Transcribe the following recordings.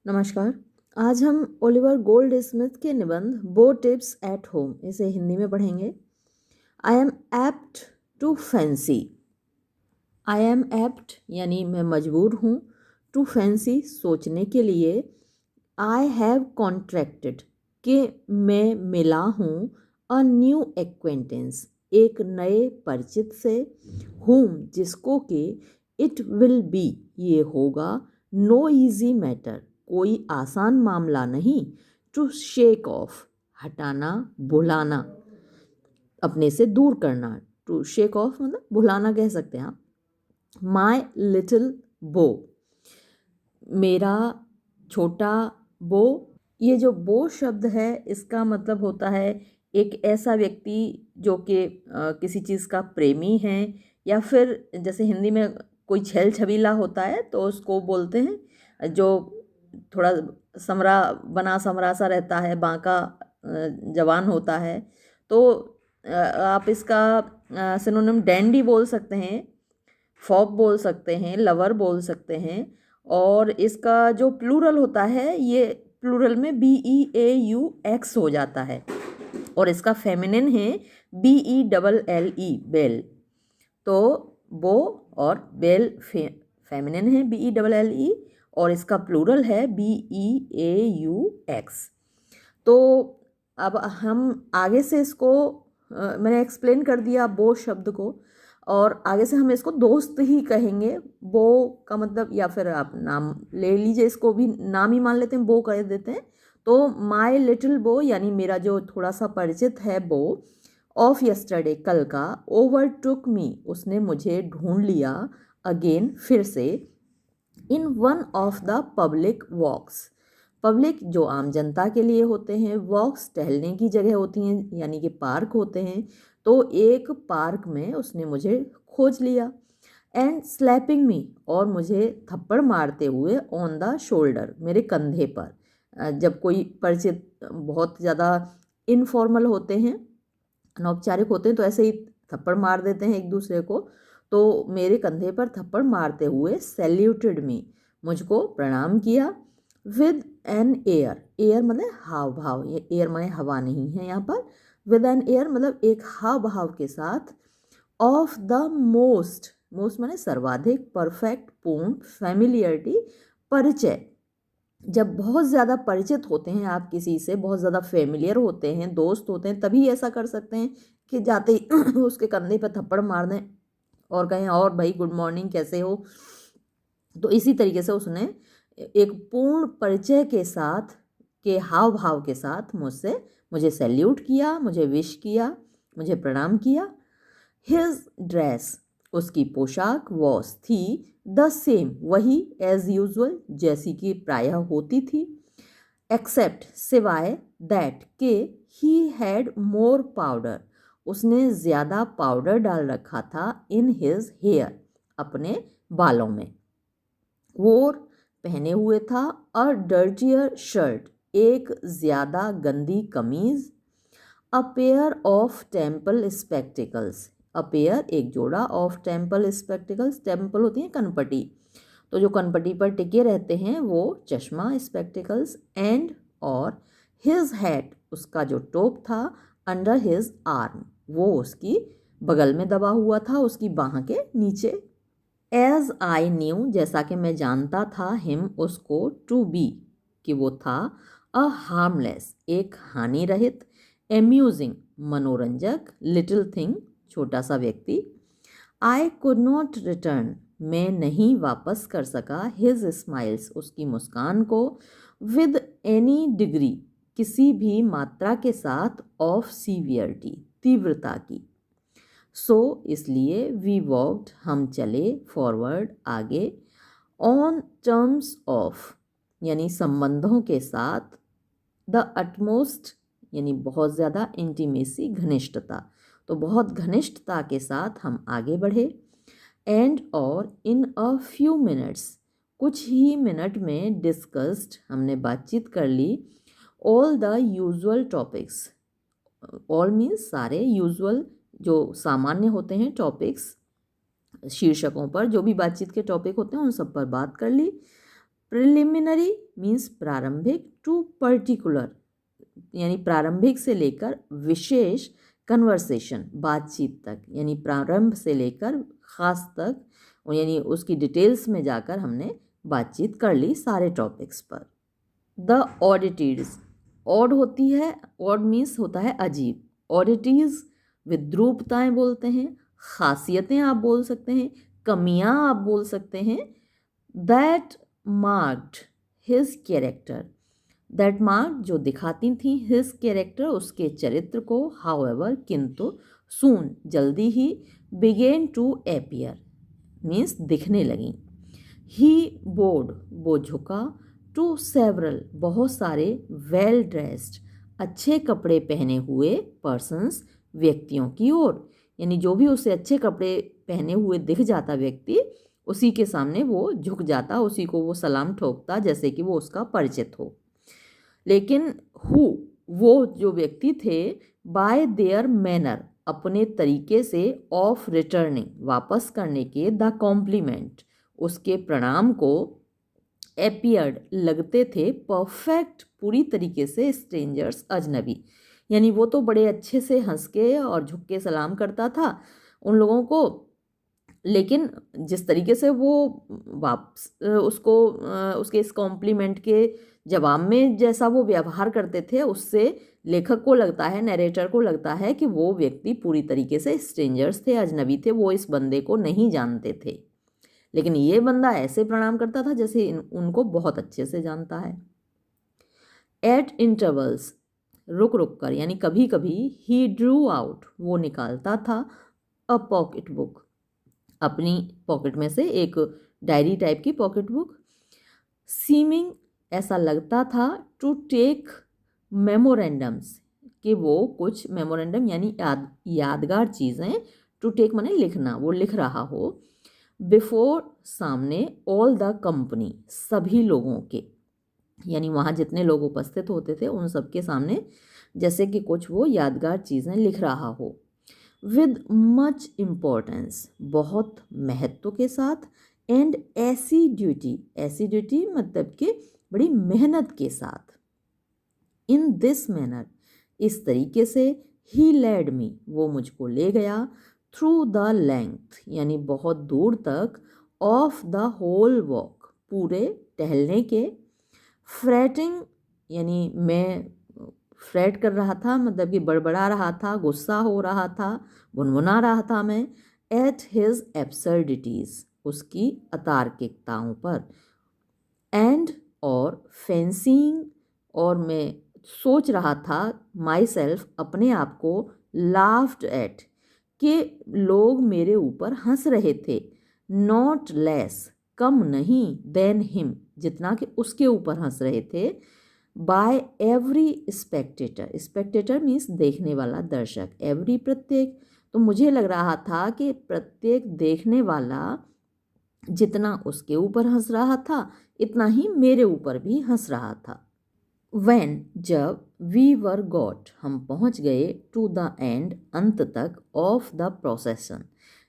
नमस्कार। आज हम ओलिवर गोल्ड स्मिथ के निबंध बो टिप्स एट होम इसे हिंदी में पढ़ेंगे। I am apt to fancy. I am apt यानी मैं मजबूर हूँ, टू फैंसी सोचने के लिए, आई हैव कॉन्ट्रैक्टेड कि मैं मिला हूँ, अ न्यू एक्वेंटेंस एक नए परिचित से, हुम जिसको कि, इट विल बी ये होगा, नो इजी मैटर कोई आसान मामला नहीं, टू शेक ऑफ हटाना भुलाना अपने से दूर करना, टू शेक ऑफ मतलब भुलाना कह सकते हैं आप। माई लिटिल बो मेरा छोटा बो। ये जो बो शब्द है इसका मतलब होता है एक ऐसा व्यक्ति जो कि किसी चीज़ का प्रेमी है, या फिर जैसे हिंदी में कोई छेल छबीला होता है तो उसको बोलते हैं, जो थोड़ा समरा बना समरा सा रहता है, बांका जवान होता है। तो आप इसका सिनोनिम डैंडी बोल सकते हैं, फॉप बोल सकते हैं, लवर बोल सकते हैं। और इसका जो प्लूरल होता है ये प्लूरल में BEAUX हो जाता है, और इसका फेमिनिन है BELLE बेल। तो बो और बेल फेमिनिन है BELLE, और इसका प्लूरल है BEAUX। तो अब हम आगे से इसको मैंने एक्सप्लेन कर दिया बो शब्द को, और आगे से हम इसको दोस्त ही कहेंगे। बो का मतलब, या फिर आप नाम ले लीजिए, इसको भी नाम ही मान लेते हैं, बो कह देते हैं। तो माई लिटिल बो यानी मेरा जो थोड़ा सा परिचित है बो, ऑफ यस्टरडे कल का, ओवर टुक मी उसने मुझे ढूंढ लिया, अगेन फिर से, in one of the public walks. Public जो आम जनता के लिए होते हैं, वॉक्स टहलने की जगह होती हैं यानी कि पार्क होते हैं। तो एक पार्क में उसने मुझे खोज लिया, एंड स्लैपिंग मी और मुझे थप्पड़ मारते हुए, ऑन द शोल्डर मेरे कंधे पर। जब कोई परिचित बहुत ज़्यादा इनफॉर्मल होते हैं, अनौपचारिक होते हैं, तो ऐसे ही थप्पड़ मार देते हैं एक दूसरे को। तो मेरे कंधे पर थप्पड़ मारते हुए सैल्यूटेड मी मुझको प्रणाम किया, विद एन एयर, एयर मतलब हाव भाव, ये एयर माने हवा नहीं है यहाँ पर, विद एन एयर मतलब एक हाव भाव के साथ, ऑफ द मोस्ट, मोस्ट माने सर्वाधिक, परफेक्ट पूर्ण, फैमिलियरिटी परिचय। जब बहुत ज़्यादा परिचित होते हैं आप किसी से, बहुत ज़्यादा फेमिलियर होते हैं, दोस्त होते हैं, तभी ऐसा कर सकते हैं कि जाते ही उसके कंधे पर थप्पड़ मार दें और कहें और भाई गुड मॉर्निंग कैसे हो। तो इसी तरीके से उसने एक पूर्ण परिचय के साथ, के हाव भाव के साथ मुझे सैल्यूट किया, मुझे विश किया, मुझे प्रणाम किया। हिज ड्रेस उसकी पोशाक वॉस थी, द सेम वही, एज यूजुअल जैसी कि प्रायः होती थी, एक्सेप्ट सिवाय, दैट के, ही हैड मोर पाउडर उसने ज़्यादा पाउडर डाल रखा था, इन हिज हेयर अपने बालों में, वोर पहने हुए था, अ डर्टियर शर्ट एक ज़्यादा गंदी कमीज़, a pair of temple spectacles, a pair एक जोड़ा, ऑफ टेम्पल स्पेक्टिकल्स, टेम्पल होती हैं कनपटी, तो जो कनपटी पर टिके रहते हैं वो चश्मा, स्पेक्टिकल्स, एंड और हिज हैट उसका जो टोप था, अंडर हिज आर्म वो उसकी बगल में दबा हुआ था, उसकी बाह के नीचे। एज आई न्यू जैसा कि मैं जानता था, हिम उसको, टू बी कि वो था, अ हार्मलेस एक हानि रहित, एम्यूजिंग मनोरंजक, लिटिल थिंग छोटा सा व्यक्ति। आई कुड नॉट रिटर्न मैं नहीं वापस कर सका, हिज स्माइल्स उसकी मुस्कान को, विद एनी डिग्री किसी भी मात्रा के साथ, ऑफ सीवियरिटी तीव्रता की। सो इसलिए, वी वॉक्ड हम चले, फॉरवर्ड आगे, ऑन टर्म्स ऑफ यानी संबंधों के साथ, द अटमोस्ट यानी बहुत ज़्यादा, इंटीमेसी घनिष्ठता, तो बहुत घनिष्ठता के साथ हम आगे बढ़े, एंड और, इन अ फ्यू मिनट्स कुछ ही मिनट में, डिस्कस्ड हमने बातचीत कर ली, all the usual topics, all means सारे, यूजुअल जो सामान्य होते हैं, टॉपिक्स शीर्षकों पर जो भी बातचीत के टॉपिक होते हैं उन सब पर बात कर ली, प्रिलिमिनरी मीन्स प्रारंभिक, टू पर्टिकुलर यानी प्रारंभिक से लेकर विशेष, कन्वर्सेशन बातचीत तक यानी प्रारंभ से लेकर ख़ास तक, यानी उसकी डिटेल्स में जाकर हमने बातचीत कर ली सारे टॉपिक्स पर। द ऑडिटीज़, ऑड होती है, ऑड मीन्स होता है अजीब, ऑडिटीज़ विद्रूपताएँ बोलते हैं, खासियतें आप बोल सकते हैं, कमियां आप बोल सकते हैं। That marked his character, that mark जो दिखाती थी, हिज कैरेक्टर उसके चरित्र को, हाउएवर किंतु, सून जल्दी ही, बिगेन टू एपियर मीन्स दिखने लगी, ही बोर्ड वो झुका, टू सेवरल बहुत सारे, वेल ड्रेस्ड अच्छे कपड़े पहने हुए, पर्सन्स व्यक्तियों की ओर, यानी जो भी उसे अच्छे कपड़े पहने हुए दिख जाता व्यक्ति, उसी के सामने वो झुक जाता, उसी को वो सलाम ठोकता जैसे कि वो उसका परिचित हो। लेकिन हु वो जो व्यक्ति थे, बाय देयर मैनर अपने तरीके से, ऑफ रिटर्निंग वापस करने के, द कॉम्प्लीमेंट उसके प्रणाम को, एपियर्ड लगते थे, परफेक्ट पूरी तरीके से, स्ट्रेंजर्स अजनबी, यानी वो तो बड़े अच्छे से हंस के और झुक के सलाम करता था उन लोगों को, लेकिन जिस तरीके से वो वापस उसको उसके इस कॉम्प्लीमेंट के जवाब में जैसा वो व्यवहार करते थे, उससे लेखक को लगता है, नरेटर को लगता है कि वो व्यक्ति पूरी तरीके से स्ट्रेंजर्स थे, अजनबी थे, वो इस बंदे को नहीं जानते थे, लेकिन ये बंदा ऐसे प्रणाम करता था जैसे उनको बहुत अच्छे से जानता है। एट इंटरवल्स रुक रुक कर, यानी कभी कभी, ही ड्रू आउट वो निकालता था, अ पॉकेट बुक अपनी पॉकेट में से एक डायरी टाइप की पॉकेट बुक, सीमिंग ऐसा लगता था, टू टेक मेमोरेंडम्स कि वो कुछ मेमोरेंडम यानी यादगार चीज़ें, टू टेक माने लिखना, वो लिख रहा हो, बिफोर सामने, ऑल द कंपनी सभी लोगों के, यानी वहाँ जितने लोग उपस्थित होते थे उन सबके सामने जैसे कि कुछ वो यादगार चीज़ें लिख रहा हो, विद मच इम्पोर्टेंस बहुत महत्व के साथ, एंड एसिड्यूटी मतलब कि बड़ी मेहनत के साथ, इन दिस मैनर इस तरीके से, ही लेड मी वो मुझको ले गया, थ्रू द लेंथ यानी बहुत दूर तक, ऑफ द होल वॉक पूरे टहलने के, फ्रेटिंग यानी मैं फ्रेट कर रहा था, मतलब कि बड़बड़ा रहा था, गुस्सा हो रहा था, गुनगुना रहा था मैं, एट हिज एब्सर्डिटीज़ उसकी अतार्किकताओं पर, एंड और फैंसिंग और मैं सोच रहा था, माई सेल्फ अपने आप को, लाफ्ड एट कि लोग मेरे ऊपर हंस रहे थे, नॉट लेस कम नहीं, देन हिम जितना कि उसके ऊपर हंस रहे थे, बाय एवरी स्पेक्टेटर मीन्स देखने वाला, दर्शक, एवरी प्रत्येक, तो मुझे लग रहा था कि प्रत्येक देखने वाला जितना उसके ऊपर हंस रहा था इतना ही मेरे ऊपर भी हंस रहा था। व्हेन जब, वी वर गॉट हम पहुंच गए, टू द एंड अंत तक, ऑफ द प्रोसेसन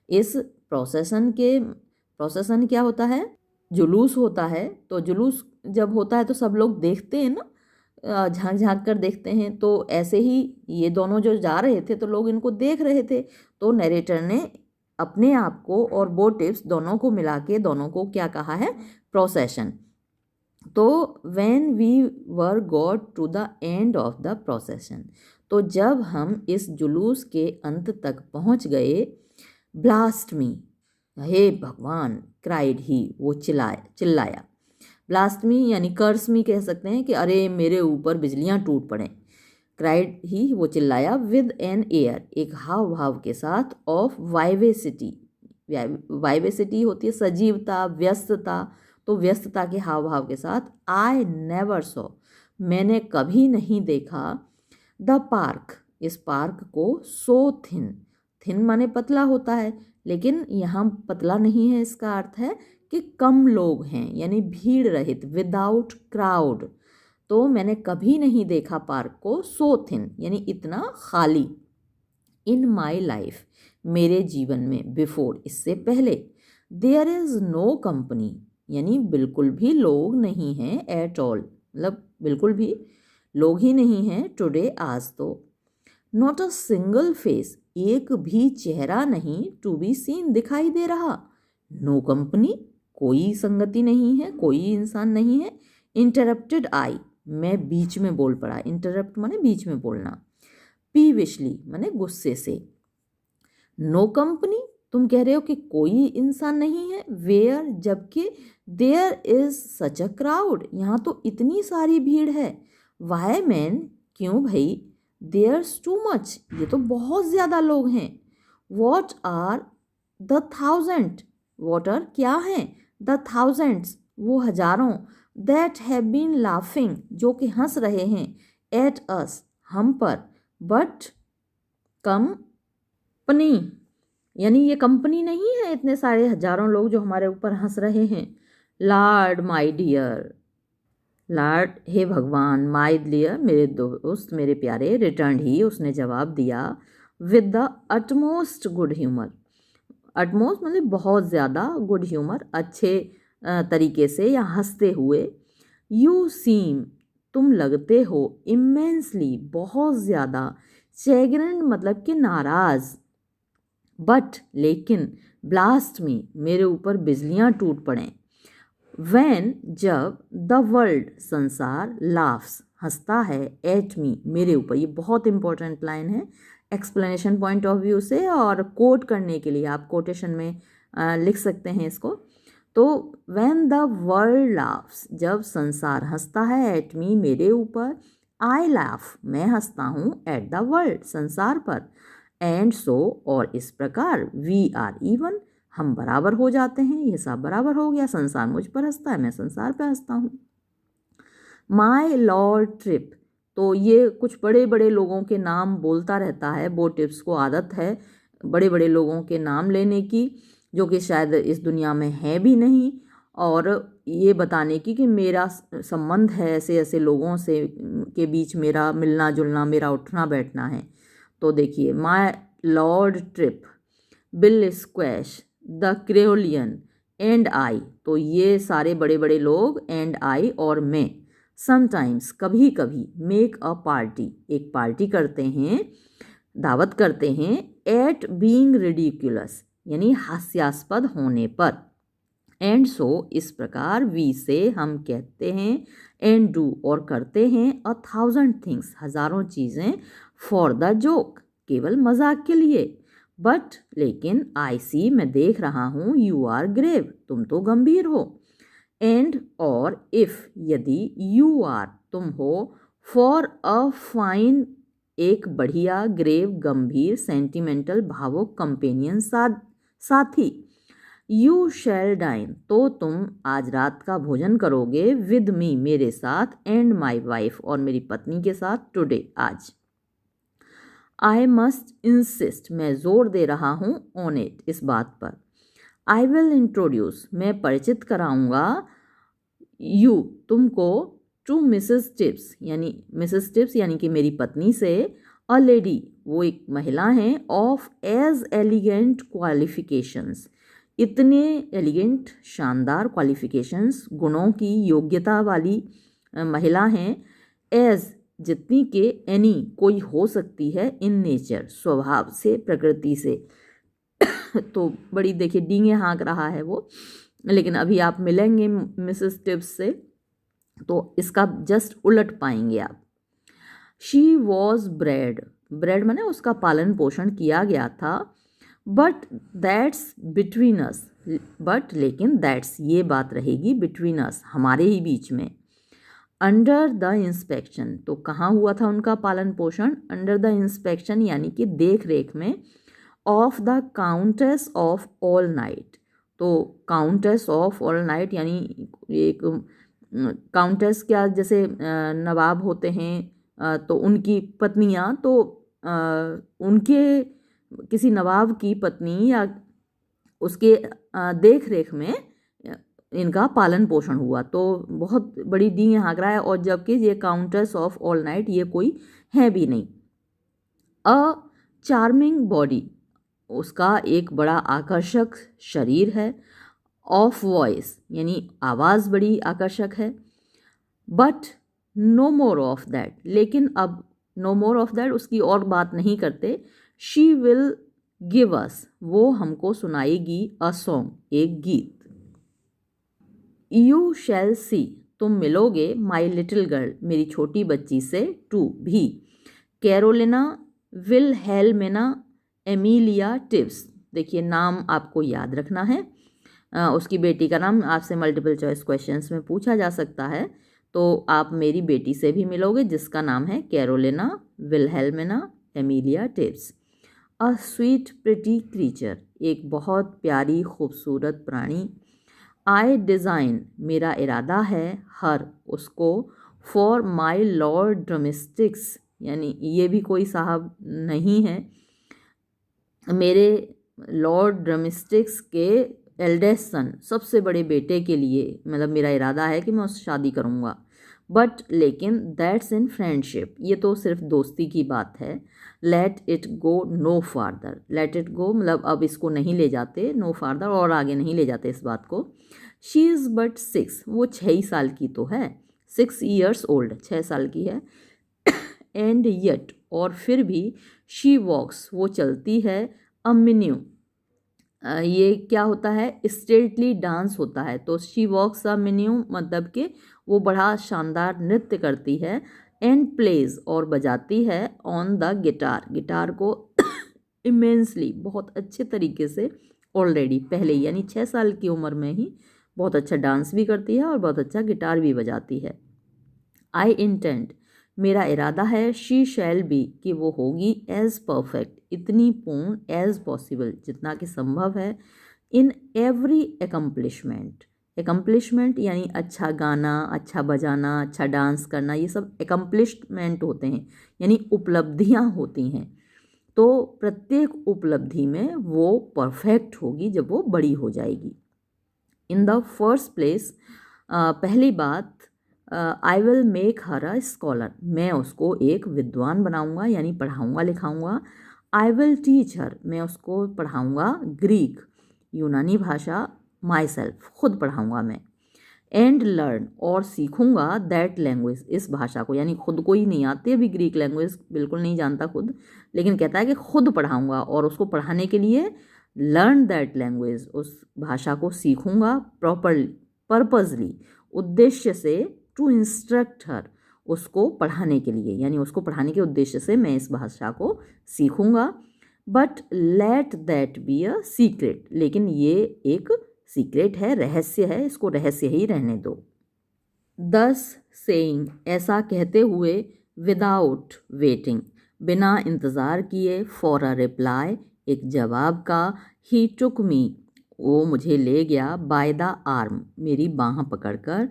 इस प्रोसेसन क्या होता है, जुलूस होता है, तो जुलूस जब होता है तो सब लोग देखते हैं ना, झांक झांक कर देखते हैं, तो ऐसे ही ये दोनों जो जा रहे थे तो लोग इनको देख रहे थे, तो नरेटर ने अपने आप को और वो टिप्स दोनों को मिला के दोनों को क्या कहा है, प्रोसेशन। तो when we were got to the end of the procession, तो जब हम इस जुलूस के अंत तक पहुंच गए, ब्लास्ट मी हे भगवान, क्राइड ही वो चिल्लाया, ब्लास्ट मी यानी कर्स मी कह सकते हैं कि अरे मेरे ऊपर बिजलियां टूट पड़ें, क्राइड ही वो चिल्लाया, विद एन एयर एक हाव भाव के साथ, ऑफ वाइवेसिटी वाइवेसिटी होती है सजीवता, व्यस्तता, तो व्यस्तता के हाव भाव के साथ, आई नेवर सॉ मैंने कभी नहीं देखा, द पार्क इस पार्क को, सो थिन माने पतला होता है, लेकिन यहाँ पतला नहीं है, इसका अर्थ है कि कम लोग हैं यानी भीड़ रहित, विदाउट क्राउड, तो मैंने कभी नहीं देखा पार्क को, सो थिन यानी इतना खाली, इन माई लाइफ मेरे जीवन में, बिफोर इससे पहले, देयर इज़ नो कंपनी यानी बिल्कुल भी लोग नहीं हैं, एट ऑल मतलब बिल्कुल भी लोग ही नहीं हैं, टुडे आज तो। नॉट अ सिंगल फेस, एक भी चेहरा नहीं, टू बी सीन दिखाई दे रहा। नो कंपनी, कोई संगति नहीं है, कोई इंसान नहीं है। इंटरप्टेड आई, मैं बीच में बोल पड़ा, इंटरप्ट माने बीच में बोलना। पीविशली माने गुस्से से। नो कंपनी, तुम कह रहे हो कि कोई इंसान नहीं है, वेयर जबकि there is such a crowd, यहाँ तो इतनी सारी भीड़ है। वाई मैन, क्यों भाई। देयर्स टू मच, ये तो बहुत ज़्यादा लोग हैं। What are the thousand, what are क्या हैं, द थाउजेंड्स वो हजारों, दैट हैव बीन लाफिंग जो कि हंस रहे हैं, एट अस हम पर, बट कंपनी यानी ये कंपनी नहीं है, इतने सारे हजारों लोग जो हमारे ऊपर हंस रहे हैं। लॉर्ड माय डियर, लॉर्ड हे भगवान, माय डियर मेरे दोस्त मेरे प्यारे, रिटर्न ही उसने जवाब दिया, with the utmost good humour. Utmost मतलब बहुत ज़्यादा, गुड ह्यूमर अच्छे तरीके से या हंसते हुए। यू सीम, तुम लगते हो, इमेंसली बहुत ज़्यादा, चैग्रेंड मतलब कि नाराज़, बट लेकिन, ब्लास्ट मी मेरे ऊपर बिजलियां टूट पड़ें। वैन जब, द वर्ल्ड संसार, लाफ्स हंसता है, एट मी मेरे ऊपर, ये बहुत इंपॉर्टेंट लाइन है एक्सप्लेनेशन पॉइंट ऑफ व्यू से, और कोट करने के लिए आप कोटेशन में लिख सकते हैं इसको। तो वैन द वर्ल्ड लाफ्स, जब संसार हंसता है, एट मी मेरे ऊपर, आई लाफ मैं हंसता हूँ, एट द वर्ल्ड संसार पर, एंड सो और इस प्रकार, वी आर इवन हम बराबर हो जाते हैं, ये सब बराबर हो गया, संसार मुझ पर हंसता है, मैं संसार पर हंसता हूँ। माई लॉर्ड ट्रिप, तो ये कुछ बड़े बड़े लोगों के नाम बोलता रहता है, बो टिप्स को आदत है बड़े बड़े लोगों के नाम लेने की, जो कि शायद इस दुनिया में है भी नहीं, और ये बताने की कि मेरा संबंध है ऐसे ऐसे लोगों से के बीच, मेरा मिलना जुलना, मेरा उठना बैठना है। तो देखिए, my lord trip, bill squash, the creolian, and I, तो ये सारे बड़े बड़े लोग, एंड आई और मैं, समटाइम्स कभी कभी, मेक अ पार्टी एक पार्टी करते हैं, दावत करते हैं, एट बीइंग रिडिकुलस यानी हास्यास्पद होने पर, एंड सो इस प्रकार, वी से हम कहते हैं, एंड डू और करते हैं, अ थाउजेंड थिंग्स हजारों चीज़ें, फॉर द जोक केवल मजाक के लिए, बट लेकिन, आई सी मैं देख रहा हूँ, यू आर ग्रेव तुम तो गंभीर हो, एंड और, इफ यदि, यू आर तुम हो, फॉर अ फाइन एक बढ़िया, ग्रेव गंभीर, सेंटिमेंटल भावुक, कंपेनियन साथी, यू शैल डाइन तो तुम आज रात का भोजन करोगे, विद मी मेरे साथ, एंड माई वाइफ और मेरी पत्नी के साथ, टुडे आज। आई मस्ट इंसिस्ट मैं जोर दे रहा हूँ, ऑन इट इस बात पर। आई विल इंट्रोड्यूस मैं परिचित कराऊंगा, यू तुमको, टू मिसेस टिप्स यानी कि मेरी पत्नी से, अ लेडी वो एक महिला हैं, ऑफ एज एलिगेंट क्वालिफिकेशंस इतने एलिगेंट शानदार क्वालिफिकेशंस गुणों की योग्यता वाली महिला हैं, एज जितनी के, एनी कोई हो सकती है, इन नेचर स्वभाव से, प्रकृति से। तो बड़ी देखिए डींगे हाँक रहा है वो, लेकिन अभी आप मिलेंगे मिसेस टिप्स से तो इसका जस्ट उलट पाएंगे आप। शी वॉज ब्रेड, ब्रेड माने उसका पालन पोषण किया गया था, but that's between us, but लेकिन दैट्स ये बात रहेगी, बिटवीन अस हमारे ही बीच में। अंडर द इंस्पेक्शन तो कहाँ हुआ था उनका पालन पोषण, अंडर द इंस्पेक्शन यानी कि देख रेख में, of the countess of all night, तो काउंटेस ऑफ ऑल नाइट यानी एक काउंटेस क्या, जैसे नवाब होते हैं तो उनकी पत्नियां, तो उनके किसी नवाब की पत्नी या उसके देख रेख में इनका पालन पोषण हुआ, तो बहुत बड़ी डी यहाँ रहा है, और जबकि ये काउंटेस ऑफ ऑल नाइट ये कोई है भी नहीं। अ चार्मिंग बॉडी उसका एक बड़ा आकर्षक शरीर है, ऑफ वॉइस यानी आवाज़ बड़ी आकर्षक है। But no more of that, लेकिन अब नो मोर ऑफ दैट, उसकी और बात नहीं करते। शी विल गिव अस, वो हमको सुनाएगी अ सॉन्ग, एक गीत। यू शैल सी, तुम मिलोगे, माई लिटिल गर्ल, मेरी छोटी बच्ची से, टू भी। कैरोलिना विल्हेल्मिना एमिलिया टिब्स, देखिए नाम आपको याद रखना है। उसकी बेटी का नाम आपसे मल्टीपल चॉइस क्वेश्चंस में पूछा जा सकता है, तो आप मेरी बेटी से भी मिलोगे जिसका नाम है Carolina Wilhelmina Emilia Tibbs. A sweet pretty creature, एक बहुत प्यारी खूबसूरत प्राणी। आई डिज़ाइन, मेरा इरादा है, हर, उसको, फॉर माई लॉर्ड ड्रमिस्टिक्स, यानी ये भी कोई साहब नहीं है, मेरे लॉर्ड ड्रमिस्टिक्स के एल्डेस्ट सन, सबसे बड़े बेटे के लिए, मतलब मेरा इरादा है कि मैं उससे शादी करूँगा। बट लेकिन दैट्स इन फ्रेंडशिप, ये तो सिर्फ दोस्ती की बात है। Let it go no farther, let it go मतलब अब इसको नहीं ले जाते, नो फार्दर और आगे नहीं ले जाते इस बात को। शी इज़ बट 6, वो 6 साल की तो है, 6 ईयर्स ओल्ड, 6 साल की है। एंड येट, और फिर भी, शी वॉक्स, वो चलती है, अ मिन्यू, ये क्या होता है, स्टेटली डांस होता है, तो शी वॉक्स अ मिन्यू मतलब कि वो बड़ा शानदार नृत्य करती है। एंड प्लेज, और बजाती है, ऑन द गिटार, गिटार को इमेंसली, बहुत अच्छे तरीके से, ऑलरेडी पहले ही, यानी 6 साल की उम्र में ही बहुत अच्छा डांस भी करती है और बहुत अच्छा गिटार भी बजाती है। आई इंटेंड, मेरा इरादा है, शी शैल बी, कि वो होगी, एज परफेक्ट, इतनी पूर्ण, एज पॉसिबल, जितना कि संभव है, इन एवरी एकम्प्लिशमेंट, एकम्प्लिशमेंट यानी अच्छा गाना, अच्छा बजाना, अच्छा डांस करना, ये सब एकम्प्लिशमेंट होते हैं, यानी उपलब्धियाँ होती हैं। तो प्रत्येक उपलब्धि में वो परफेक्ट होगी जब वो बड़ी हो जाएगी। इन द फर्स्ट प्लेस, पहली बात, I will make her a scholar, मैं उसको एक विद्वान बनाऊंगा, यानी पढ़ाऊंगा लिखाऊंगा। आई विल टीच हर, मैं उसको पढ़ाऊंगा ग्रीक, यूनानी भाषा, माई सेल्फ, खुद पढ़ाऊंगा मैं। एंड लर्न, और सीखूंगा, दैट लैंग्वेज, इस भाषा को, यानी खुद को ही नहीं आती अभी ग्रीक लैंग्वेज, बिल्कुल नहीं जानता खुद, लेकिन कहता है कि खुद पढ़ाऊंगा, और उसको पढ़ाने के लिए लर्न दैट लैंग्वेज, उस भाषा को सीखूंगा, प्रॉपरली, पर्पजली, उद्देश्य से, टू इंस्ट्रक्ट हर, उसको पढ़ाने के लिए, यानी उसको पढ़ाने के उद्देश्य से मैं इस भाषा को सीखूंगा। But let that be a secret, लेकिन ये एक सीक्रेट है, रहस्य है, इसको रहस्य ही रहने दो। 10 सेइंग, ऐसा कहते हुए, विदाउट वेटिंग, बिना इंतज़ार किए, फॉर अ रिप्लाई, एक जवाब का, ही टुक मी, वो मुझे ले गया, बाय द आर्म, मेरी बाँह पकड़कर,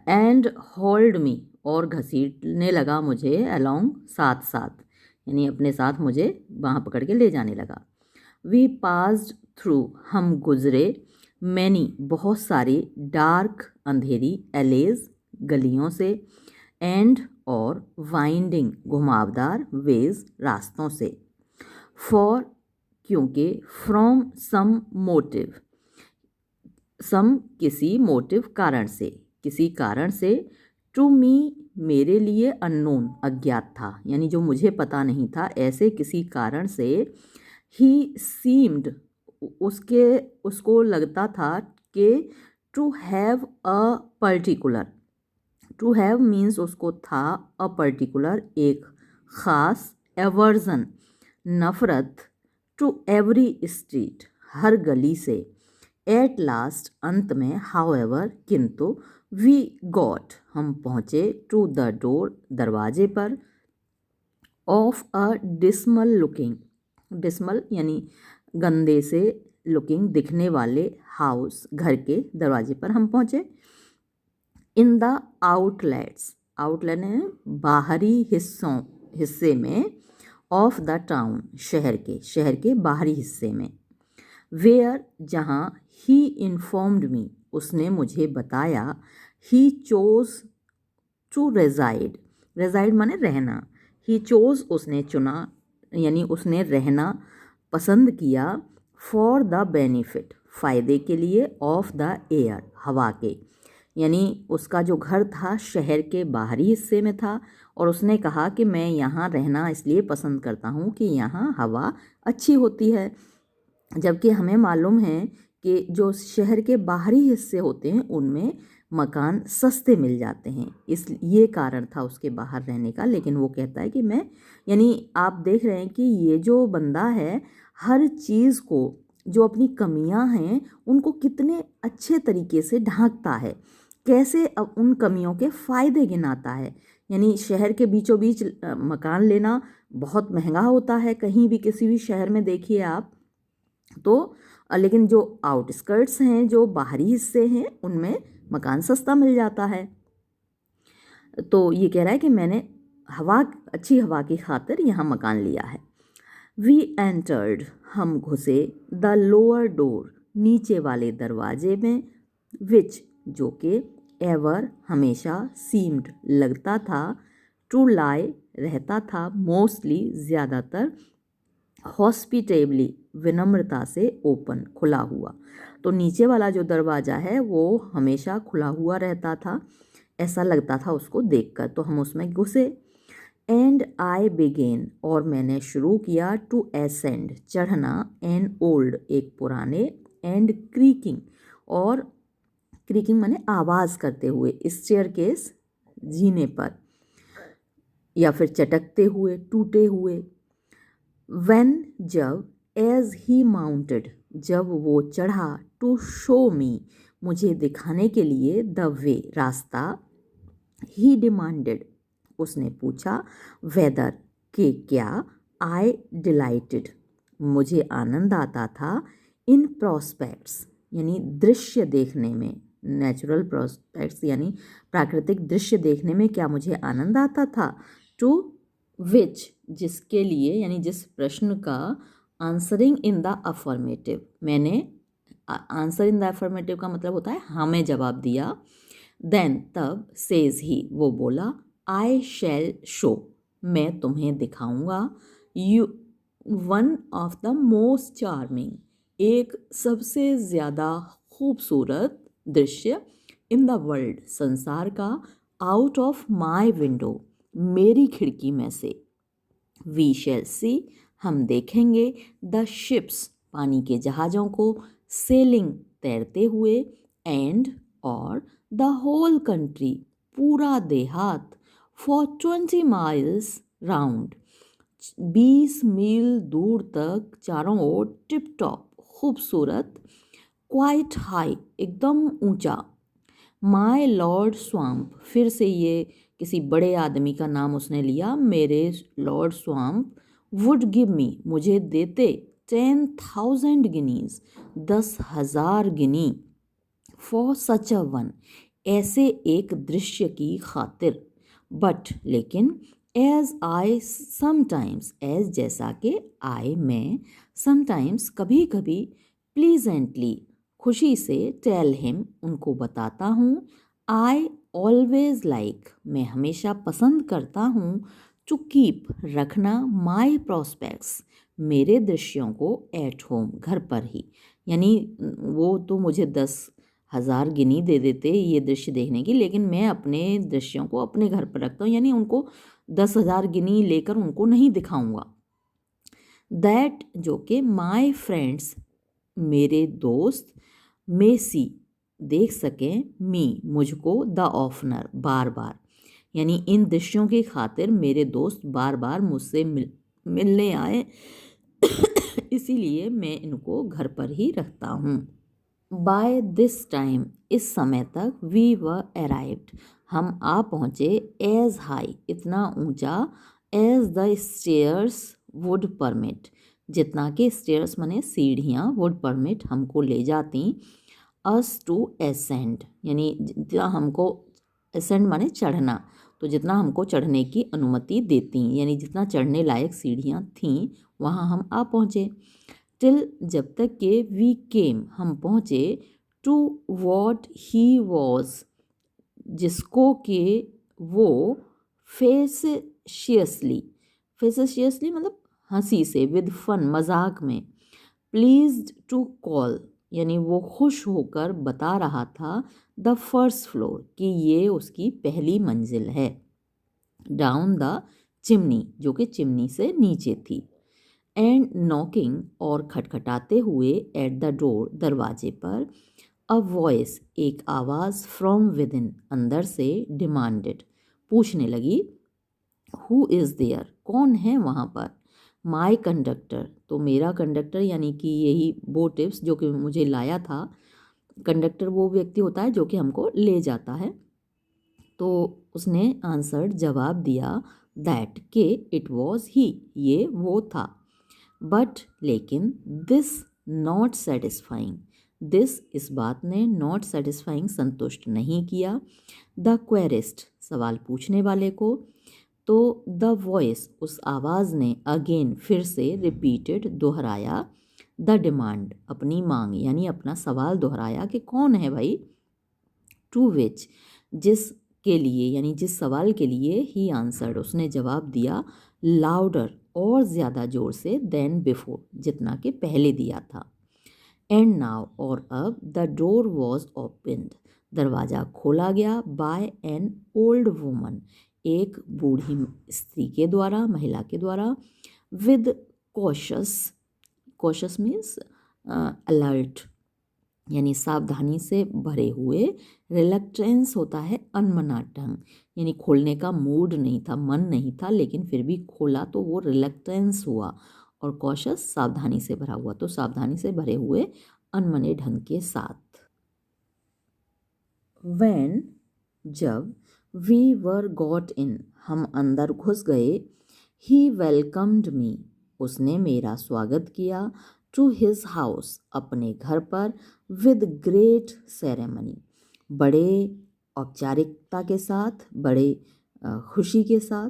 एंड होल्ड मी, और घसीटने लगा मुझे, अलोंग, साथ साथ, यानी अपने साथ मुझे बाँह पकड़ के ले जाने लगा। वी पास्ड थ्रू, हम गुजरे, मैनी, बहुत सारी, डार्क, अंधेरी, एलेज, गलियों से, एंड, और, वाइंडिंग, घुमावदार, वेज, रास्तों से, फॉर, क्योंकि, फ्रॉम सम मोटिव, सम, किसी, मोटिव, कारण से, किसी कारण से, टू मी, मेरे लिए, अननोन, अज्ञात था, यानी जो मुझे पता नहीं था, ऐसे किसी कारण से, ही सीम्ड, उसको लगता था कि, to have a particular, to have means उसको था, अ पर्टिकुलर, एक ख़ास, एवर्जन, नफ़रत, टू एवरी स्ट्रीट, हर गली से, एट लास्ट, अंत में, हाउएवर, किंतु, वी गॉट, हम पहुँचे, टू द डोर, दरवाजे पर, of a dismal looking, dismal यानी गंदे से, लुकिंग, दिखने वाले, हाउस, घर के दरवाजे पर हम पहुँचे। इन द आउटलेट्स, आउटलेट है बाहरी हिस्से में, ऑफ द टाउन, शहर के बाहरी हिस्से में, वेयर, जहाँ, ही इन्फॉर्म्ड मी, उसने मुझे बताया, ही चोज टू रेजाइड, रेजाइड माने रहना, ही चोज, उसने चुना, यानी उसने रहना पसंद किया, फॉर द बेनिफिट, फ़ायदे के लिए, ऑफ द एयर, हवा के। यानी उसका जो घर था शहर के बाहरी हिस्से में था और उसने कहा कि मैं यहाँ रहना इसलिए पसंद करता हूँ कि यहाँ हवा अच्छी होती है। जबकि हमें मालूम है कि जो शहर के बाहरी हिस्से होते हैं उनमें मकान सस्ते मिल जाते हैं, इस ये कारण था उसके बाहर रहने का। लेकिन वो कहता है कि मैं, यानी आप देख रहे हैं कि ये जो बंदा है हर चीज़ को, जो अपनी कमियां हैं उनको कितने अच्छे तरीके से ढांकता है, कैसे अब उन कमियों के फ़ायदे गिनाता है। यानी शहर के बीचों बीच मकान लेना बहुत महंगा होता है, कहीं भी किसी भी शहर में देखिए आप तो, लेकिन जो आउटस्कर्ट्स हैं, जो बाहरी हिस्से हैं, उनमें मकान सस्ता मिल जाता है। तो ये कह रहा है कि मैंने अच्छी हवा की खातिर यहाँ मकान लिया है। वी एंटर्ड, हम घुसे, द लोअर डोर, नीचे वाले दरवाजे में, विच, जो कि, एवर, हमेशा, सीम्ड, लगता था, टू लाई, रहता था, मोस्टली, ज़्यादातर, हॉस्पिटेबली, विनम्रता से, ओपन, खुला हुआ। तो नीचे वाला जो दरवाज़ा है वो हमेशा खुला हुआ रहता था, ऐसा लगता था उसको देखकर। तो हम उसमें घुसे। एंड आई बिगेन, और मैंने शुरू किया, टू एसेंड, चढ़ना, एन ओल्ड, एक पुराने, एंड क्रीकिंग, और क्रीकिंग माने आवाज़ करते हुए, स्टेयरकेस, जीने पर, या फिर चटकते हुए, टूटे हुए। When, जब, as he mounted, जब वो चढ़ा, to show me, मुझे दिखाने के लिए, the way, रास्ता, he demanded, उसने पूछा, whether, कि क्या, I delighted, मुझे आनंद आता था, in prospects, यानी दृश्य देखने में, नेचुरल प्रोस्पेक्ट्स यानी प्राकृतिक दृश्य देखने में क्या मुझे आनंद आता था, टू विच, जिसके लिए, यानी जिस प्रश्न का, आंसरिंग इन द अफर्मेटिव, मैंने आंसर इन द अफर्मेटिव का मतलब होता है हाँ में जवाब दिया। देन, तब, सेज ही, वो बोला, आई शैल शो, मैं तुम्हें दिखाऊंगा, you, one of the most charming, एक सबसे ज़्यादा खूबसूरत दृश्य, इन द वर्ल्ड, संसार का, आउट ऑफ माई विंडो, मेरी खिड़की में से, वी शैल सी, हम देखेंगे, द शिप्स, पानी के जहाज़ों को, सेलिंग, तैरते हुए, एंड, और, द होल कंट्री, पूरा देहात, फॉर 20 माइल्स राउंड, 20 मील दूर तक, चारों ओर, टिप टॉप, खूबसूरत, क्वाइट हाई, एकदम ऊंचा, माय लॉर्ड स्वाम्प, फिर से ये किसी बड़े आदमी का नाम उसने लिया, मेरे Lord swamp, would give me, मुझे देते, 10,000 Guinness, 10,000 Guinea, for such a one, ऐसे एक दृश्य की खातिर, बट, लेकिन, एज आई समटाइम्स, एज जैसा कि, आई मैं, समटाइम्स कभी कभी, प्लीजेंटली, खुशी से, टेल हिम, उनको बताता हूँ, आई ऑलवेज लाइक, मैं हमेशा पसंद करता हूँ, टू कीप, रखना, माई प्रॉस्पेक्ट्स, मेरे दृश्यों को, एट होम, घर पर ही। यानी वो तो मुझे 10,000 गिनी दे देते ये दृश्य देखने की, लेकिन मैं अपने दृश्यों को अपने घर पर रखता हूँ, यानी उनको 10,000 गिनी लेकर उनको नहीं दिखाऊंगा। दैट, जो कि, माई फ्रेंड्स, मेरे दोस्त, में सी, देख सकें, मी, मुझको, द ऑफनर, बार बार, यानी इन दृश्यों की खातिर मेरे दोस्त बार बार मुझसे मिलने आए इसीलिए मैं इनको घर पर ही रखता हूँ। बाय दिस टाइम, इस समय तक, वी वर अराइव्ड, हम आ पहुँचे, एज हाई, इतना ऊंचा, as the stairs would permit, जितना कि स्टेयर्स माने सीढ़ियाँ, वुड परमिट, हमको ले जाती, अस टू एसेंड, यानी जितना हमको, एसेंड माने चढ़ना, तो जितना हमको चढ़ने की अनुमति देती, यानी जितना चढ़ने लायक सीढ़ियाँ थीं वहाँ हम आ पहुँचे। टिल, जब तक के, वी केम, हम पहुँचे, टू वॉट ही वॉज, जिसको कि वो, फेसिशियसली, फेसिशियसली मतलब हंसी से, विद फन, मजाक में, प्लीज्ड टू कॉल, यानी वो खुश होकर बता रहा था द फर्स्ट फ्लोर कि ये उसकी पहली मंजिल है, डाउन द चिमनी जो कि चिमनी से नीचे थी, एंड नॉकिंग और खटखटाते हुए एट द डोर दरवाजे पर, अ वॉइस एक आवाज़ फ्रॉम विद इन अंदर से डिमांडेड पूछने लगी, हु इज़ देयर कौन है वहाँ पर, माई कंडक्टर तो मेरा कंडक्टर यानी कि यही वो टिप्स जो कि मुझे लाया था। कंडक्टर वो व्यक्ति होता है जो कि हमको ले जाता है। तो उसने आंसर्ड जवाब दिया दैट के इट वॉज ही ये वो था, बट लेकिन दिस नॉट सेटिस्फाइंग दिस इस बात ने नॉट सेटिस्फाइंग संतुष्ट नहीं किया द क्वेरिस्ट सवाल पूछने वाले को। तो द वॉइस उस आवाज़ ने अगेन फिर से रिपीटेड दोहराया द डिमांड अपनी मांग यानी अपना सवाल दोहराया कि कौन है भाई, टू विच जिस के लिए यानी जिस सवाल के लिए ही आंसर्ड उसने जवाब दिया लाउडर और ज़्यादा ज़ोर से देन बिफोर जितना कि पहले दिया था। एंड नाउ और अब द डोर वॉज ओपनड दरवाज़ा खोला गया बाय एन ओल्ड वुमन एक बूढ़ी स्त्री के द्वारा महिला के द्वारा, with cautious cautious means alert यानी सावधानी से भरे हुए, रिलक्टेंस होता है अनमना ढंग यानी खोलने का मूड नहीं था, मन नहीं था, लेकिन फिर भी खोला तो वो रिलक्टेंस हुआ, और कॉशस सावधानी से भरा हुआ तो सावधानी से भरे हुए अनमने ढंग के साथ। व्हेन जब वी वर गॉट इन हम अंदर घुस गए, ही वेलकम्ड मी उसने मेरा स्वागत किया, टू हिज हाउस अपने घर पर, विद ग्रेट सेरेमनी बड़े औपचारिकता के साथ, बड़े खुशी के साथ,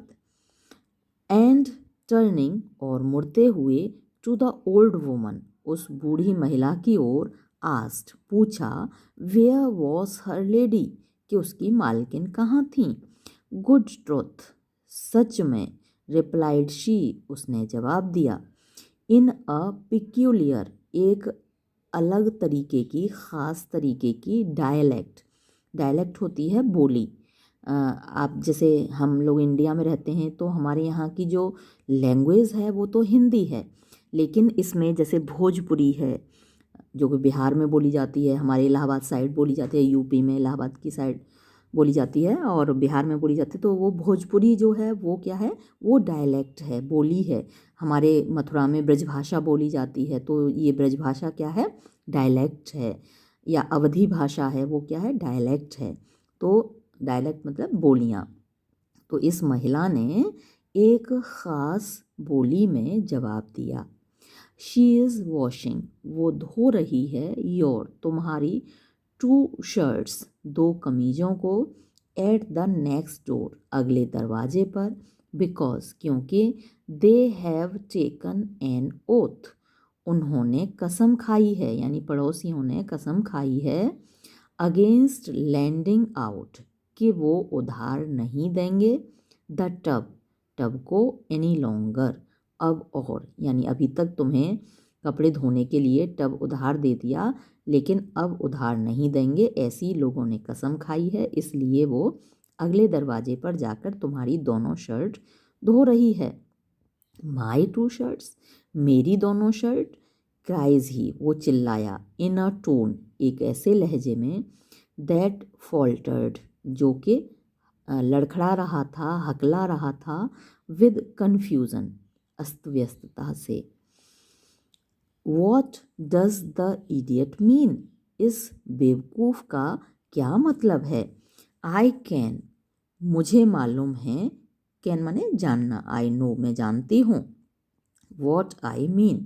एंड टर्निंग और मुड़ते हुए टू द ओल्ड वुमन उस बूढ़ी महिला की ओर, आस्ट पूछा, वेयर वॉज हर लेडी कि उसकी मालकिन कहाँ थी, गुड ट्रुथ सच में, रिप्लाइड शी उसने जवाब दिया, इन अ पिक्यूलियर एक अलग तरीके की ख़ास तरीके की डायलेक्ट डायलेक्ट होती है बोली। आप जैसे हम लोग इंडिया में रहते हैं तो हमारे यहाँ की जो लैंग्वेज है वो तो हिंदी है, लेकिन इसमें जैसे भोजपुरी है जो कि बिहार में बोली जाती है, हमारे इलाहाबाद साइड बोली जाती है, यूपी में इलाहाबाद की साइड बोली जाती है और बिहार में बोली जाती है, तो वो भोजपुरी जो है वो क्या है, वो डायलेक्ट है, बोली है। हमारे मथुरा में ब्रजभाषा बोली जाती है, तो ये ब्रजभाषा क्या है, डायलेक्ट है, या अवधी भाषा है वो क्या है, डायलेक्ट है। तो डायलेक्ट मतलब बोलियाँ। तो इस महिला ने एक ख़ास बोली में जवाब दिया, शी इज़ वॉशिंग वो धो रही है, योर तुम्हारी, टू शर्ट्स दो कमीज़ों को, एट द नेक्स्ट डोर अगले दरवाजे पर, बिकॉज क्योंकि, they have taken N oath उन्होंने कसम खाई है यानी पड़ोसियों ने कसम खाई है, अगेंस्ट लैंडिंग आउट कि वो उधार नहीं देंगे, द टब टब को, एनी लॉन्गर अब और यानी अभी तक तुम्हें कपड़े धोने के लिए टब उधार दे दिया लेकिन अब उधार नहीं देंगे, ऐसी लोगों ने कसम खाई है, इसलिए वो अगले दरवाजे पर जाकर तुम्हारी दोनों शर्ट धो रही है। माई टू शर्ट्स मेरी दोनों शर्ट, क्राइज ही वो चिल्लाया, इन अ टोन एक ऐसे लहजे में, दैट फॉल्टर्ड जो कि लड़खड़ा रहा था, हकला रहा था, विद कन्फ्यूज़न अस्त व्यस्तता से। What does the idiot mean इस बेवकूफ़ का क्या मतलब है, आई कैन मुझे मालूम है, कैन माने जानना, आई नो मैं जानती हूँ, वॉट आई मीन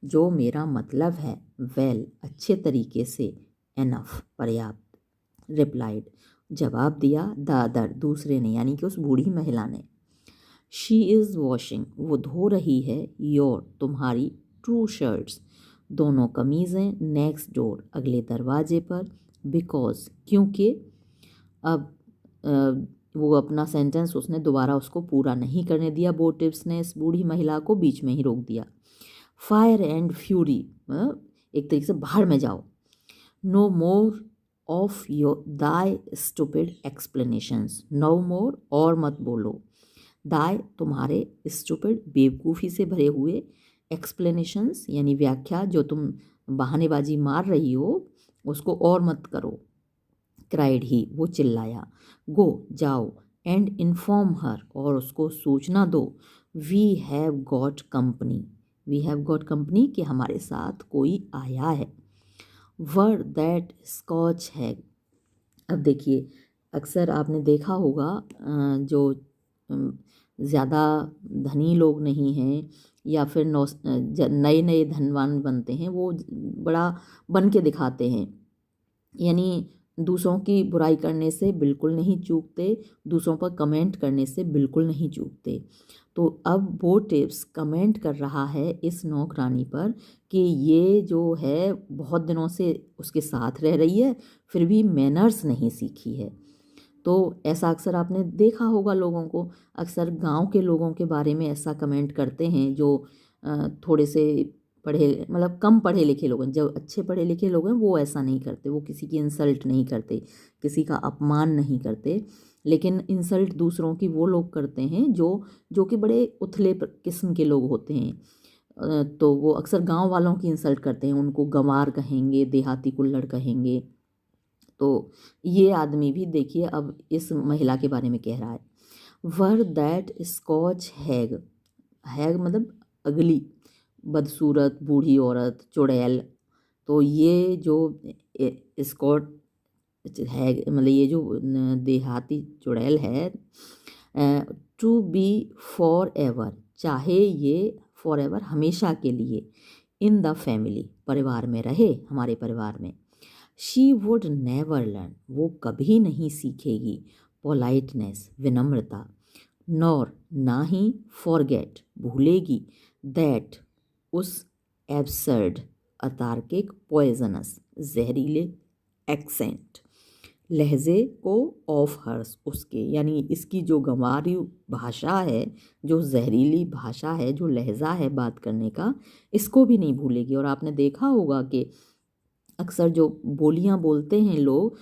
जो मेरा मतलब है, वेल अच्छे तरीके से, एनफ पर्याप्त, रिप्लाइड जवाब दिया, द अदर दूसरे ने यानी कि उस बूढ़ी महिला ने, शी इज़ वॉशिंग वो धो रही है, योर तुम्हारी, टू शर्ट्स दोनों कमीज़ें, नेक्स्ट डोर अगले दरवाजे पर, बिकॉज क्योंकि, अब वो अपना सेंटेंस उसने दोबारा उसको पूरा नहीं करने दिया, बोटिव्स ने इस बूढ़ी महिला को बीच में ही रोक दिया। फायर एंड फ्यूरी एक तरीके से बाहर में जाओ, no more of your thy stupid explanations, no more और मत बोलो, दाई तुम्हारे स्टूपिड बेवकूफ़ी से भरे हुए एक्सप्लेनेशंस यानी व्याख्या जो तुम बहानेबाजी मार रही हो उसको और मत करो। क्राइड ही वो चिल्लाया। गो जाओ एंड इन्फॉर्म हर और उसको सूचना दो। We have got company, we have got company कि हमारे साथ कोई आया है। वर दैट स्कॉच है। अब देखिए अक्सर आपने देखा होगा जो ज़्यादा धनी लोग नहीं हैं या फिर नए नए धनवान बनते हैं वो बड़ा बन के दिखाते हैं, यानी दूसरों की बुराई करने से बिल्कुल नहीं चूकते, दूसरों पर कमेंट करने से बिल्कुल नहीं चूकते। तो अब वो टिप्स कमेंट कर रहा है इस नौकरानी पर कि ये जो है बहुत दिनों से उसके साथ रह रही है फिर भी मैनर्स नहीं सीखी है। तो ऐसा अक्सर आपने देखा होगा लोगों को, अक्सर गांव के लोगों के बारे में ऐसा कमेंट करते हैं जो थोड़े से पढ़े मतलब कम पढ़े लिखे लोग हैं। जो अच्छे पढ़े लिखे लोग हैं वो ऐसा नहीं करते, वो किसी की इंसल्ट नहीं करते, किसी का अपमान नहीं करते, लेकिन इंसल्ट दूसरों की वो लोग करते हैं जो कि बड़े उथले किस्म के लोग होते हैं। तो वो अक्सर गांव वालों की इंसल्ट करते हैं, उनको गंवार कहेंगे, देहाती कुल्हड़ कहेंगे। तो ये आदमी भी देखिए अब इस महिला के बारे में कह रहा है। वर दैट स्कॉच हैग, हैग मतलब अगली, बदसूरत, बूढ़ी औरत, चुड़ैल। तो ये जो स्कॉट है मतलब ये जो देहाती चुड़ैल है, टू बी फॉर एवर, चाहे ये फॉर एवर हमेशा के लिए, इन द फैमिली परिवार में रहे, हमारे परिवार में। शी वुड नेवर लर्न, वो कभी नहीं सीखेगी पोलाइटनेस विनम्रता, नॉर ना ही फॉरगेट भूलेगी, दैट उस एब्सर्ड अतार्किक पॉइजनस जहरीले एक्सेंट लहजे को, ऑफ हर्स उसके, यानी इसकी जो गंवारी भाषा है, जो जहरीली भाषा है, जो लहजा है बात करने का, इसको भी नहीं भूलेगी। और आपने देखा होगा कि अक्सर जो बोलियां बोलते हैं लोग